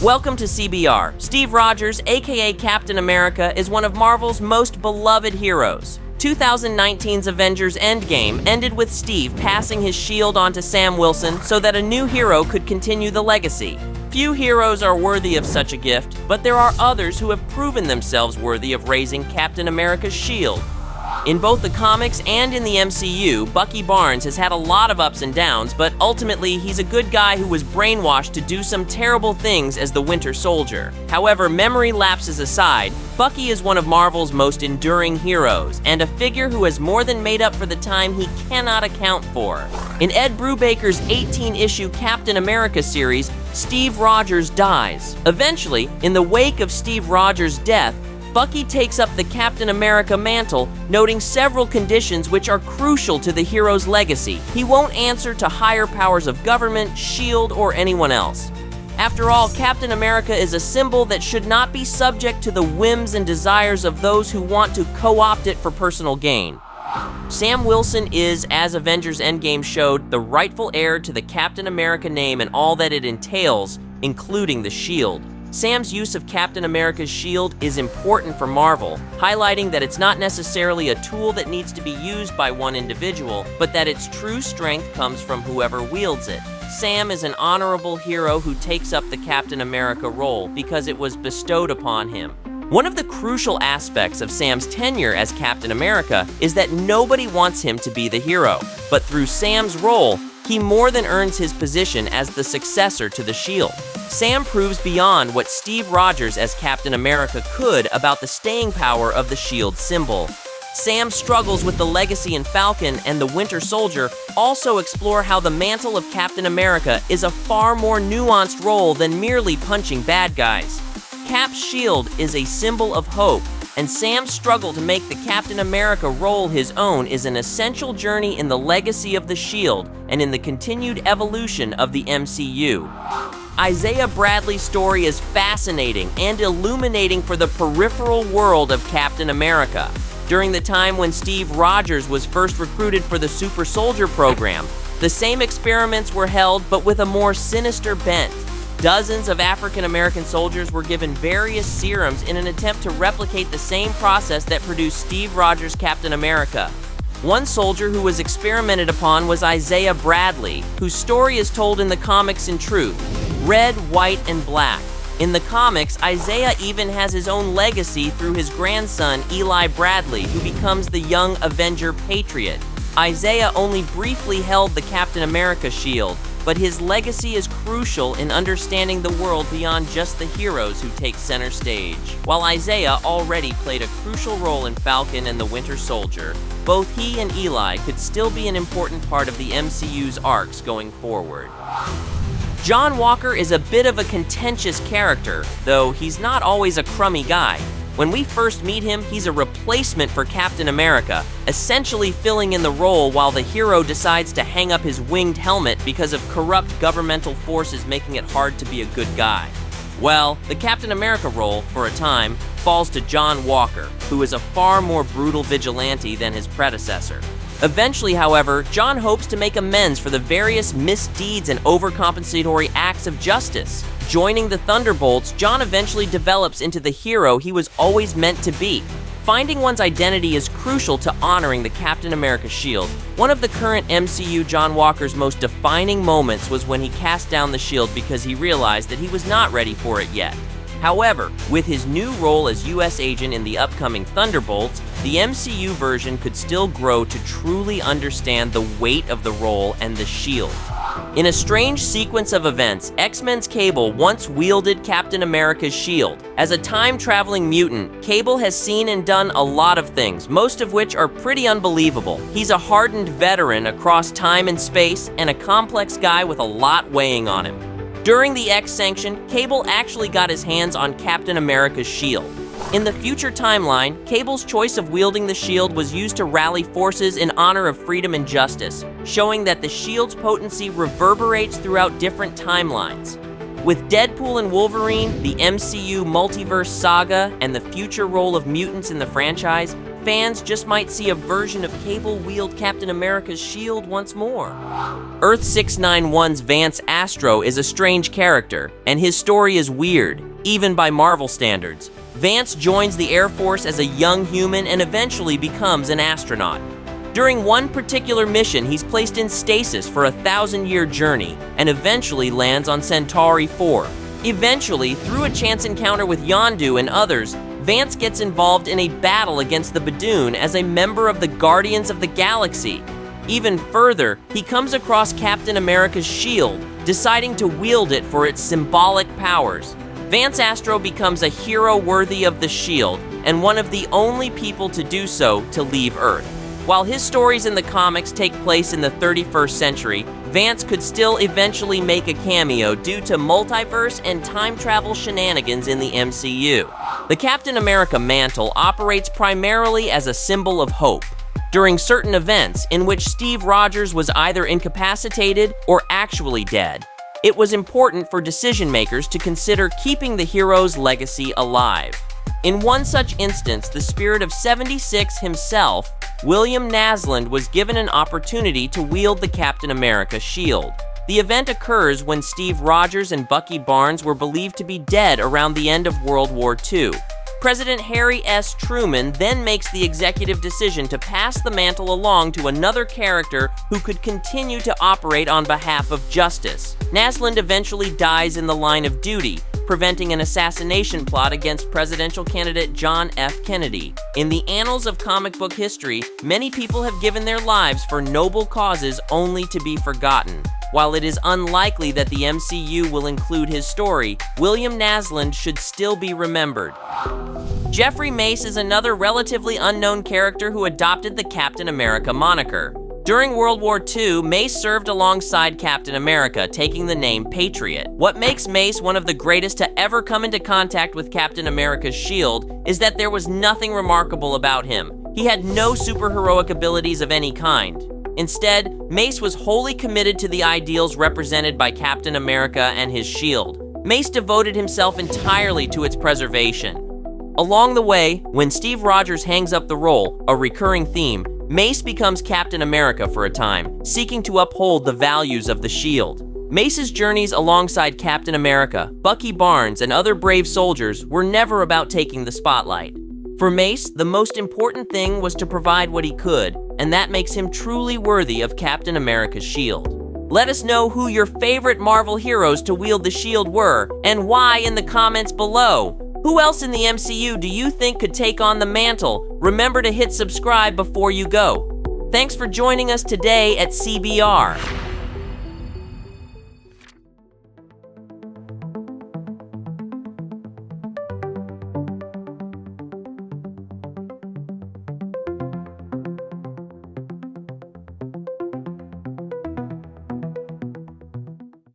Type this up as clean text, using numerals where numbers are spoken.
Welcome to CBR. Steve Rogers, aka Captain America, is one of Marvel's most beloved heroes. 2019's Avengers Endgame ended with Steve passing his shield on to Sam Wilson so that a new hero could continue the legacy. Few heroes are worthy of such a gift, but there are others who have proven themselves worthy of raising Captain America's shield. In both the comics and in the MCU, Bucky Barnes has had a lot of ups and downs, but ultimately he's a good guy who was brainwashed to do some terrible things as the Winter Soldier. However, memory lapses aside, Bucky is one of Marvel's most enduring heroes, and a figure who has more than made up for the time he cannot account for. In Ed Brubaker's 18-issue Captain America series, Steve Rogers dies. Eventually, in the wake of Steve Rogers' death, Bucky takes up the Captain America mantle, noting several conditions which are crucial to the hero's legacy. He won't answer to higher powers of government, S.H.I.E.L.D., or anyone else. After all, Captain America is a symbol that should not be subject to the whims and desires of those who want to co-opt it for personal gain. Sam Wilson is, as Avengers Endgame showed, the rightful heir to the Captain America name and all that it entails, including the S.H.I.E.L.D. Sam's use of Captain America's shield is important for Marvel, highlighting that it's not necessarily a tool that needs to be used by one individual, but that its true strength comes from whoever wields it. Sam is an honorable hero who takes up the Captain America role because it was bestowed upon him. One of the crucial aspects of Sam's tenure as Captain America is that nobody wants him to be the hero, but through Sam's role, he more than earns his position as the successor to the S.H.I.E.L.D. Sam proves beyond what Steve Rogers as Captain America could about the staying power of the S.H.I.E.L.D. symbol. Sam's struggles with the legacy in Falcon and the Winter Soldier also explore how the mantle of Captain America is a far more nuanced role than merely punching bad guys. Cap's shield is a symbol of hope, and Sam's struggle to make the Captain America role his own is an essential journey in the legacy of the S.H.I.E.L.D. and in the continued evolution of the MCU. Isaiah Bradley's story is fascinating and illuminating for the peripheral world of Captain America. During the time when Steve Rogers was first recruited for the Super Soldier program, the same experiments were held but with a more sinister bent. Dozens of African-American soldiers were given various serums in an attempt to replicate the same process that produced Steve Rogers' Captain America. One soldier who was experimented upon was Isaiah Bradley, whose story is told in the comics in Truth: Red, White, and Black. In the comics, Isaiah even has his own legacy through his grandson, Eli Bradley, who becomes the young Avenger Patriot. Isaiah only briefly held the Captain America shield, but his legacy is crucial in understanding the world beyond just the heroes who take center stage. While Isaiah already played a crucial role in Falcon and the Winter Soldier, both he and Eli could still be an important part of the MCU's arcs going forward. John Walker is a bit of a contentious character, though he's not always a crummy guy. When we first meet him, he's a replacement for Captain America, essentially filling in the role while the hero decides to hang up his winged helmet because of corrupt governmental forces making it hard to be a good guy. Well, the Captain America role, for a time, falls to John Walker, who is a far more brutal vigilante than his predecessor. Eventually, however, John hopes to make amends for the various misdeeds and overcompensatory acts of justice. Joining the Thunderbolts, John eventually develops into the hero he was always meant to be. Finding one's identity is crucial to honoring the Captain America shield. One of the current MCU John Walker's most defining moments was when he cast down the shield because he realized that he was not ready for it yet. However, with his new role as U.S. agent in the upcoming Thunderbolts, the MCU version could still grow to truly understand the weight of the role and the shield. In a strange sequence of events, X-Men's Cable once wielded Captain America's shield. As a time-traveling mutant, Cable has seen and done a lot of things, most of which are pretty unbelievable. He's a hardened veteran across time and space, and a complex guy with a lot weighing on him. During the X-Sanction, Cable actually got his hands on Captain America's shield. In the future timeline, Cable's choice of wielding the shield was used to rally forces in honor of freedom and justice, showing that the shield's potency reverberates throughout different timelines. With Deadpool and Wolverine, the MCU multiverse saga, and the future role of mutants in the franchise, fans just might see a version of Cable-wield Captain America's shield once more. Earth 691's Vance Astro is a strange character, and his story is weird, even by Marvel standards. Vance joins the Air Force as a young human and eventually becomes an astronaut. During one particular mission, he's placed in stasis for a 1,000-year journey and eventually lands on Centauri 4. Eventually, through a chance encounter with Yondu and others, Vance gets involved in a battle against the Badoon as a member of the Guardians of the Galaxy. Even further, he comes across Captain America's shield, deciding to wield it for its symbolic powers. Vance Astro becomes a hero worthy of the shield, and one of the only people to do so to leave Earth. While his stories in the comics take place in the 31st century, Vance could still eventually make a cameo due to multiverse and time travel shenanigans in the MCU. The Captain America mantle operates primarily as a symbol of hope during certain events in which Steve Rogers was either incapacitated or actually dead. It was important for decision makers to consider keeping the hero's legacy alive. In one such instance, the spirit of 76 himself, William Nasland, was given an opportunity to wield the Captain America shield. The event occurs when Steve Rogers and Bucky Barnes were believed to be dead around the end of World War II. President Harry S. Truman then makes the executive decision to pass the mantle along to another character who could continue to operate on behalf of justice. Nasland eventually dies in the line of duty, preventing an assassination plot against presidential candidate John F. Kennedy. In the annals of comic book history, many people have given their lives for noble causes only to be forgotten. While it is unlikely that the MCU will include his story, William Nasland should still be remembered. Jeffrey Mace is another relatively unknown character who adopted the Captain America moniker. During World War II, Mace served alongside Captain America, taking the name Patriot. What makes Mace one of the greatest to ever come into contact with Captain America's shield is that there was nothing remarkable about him. He had no superheroic abilities of any kind. Instead, Mace was wholly committed to the ideals represented by Captain America and his shield. Mace devoted himself entirely to its preservation. Along the way, when Steve Rogers hangs up the role, a recurring theme, Mace becomes Captain America for a time, seeking to uphold the values of the shield. Mace's journeys alongside Captain America, Bucky Barnes, and other brave soldiers were never about taking the spotlight. For Mace, the most important thing was to provide what he could, and that makes him truly worthy of Captain America's shield. Let us know who your favorite Marvel heroes to wield the shield were, and why in the comments below. Who else in the MCU do you think could take on the mantle? Remember to hit subscribe before you go. Thanks for joining us today at CBR.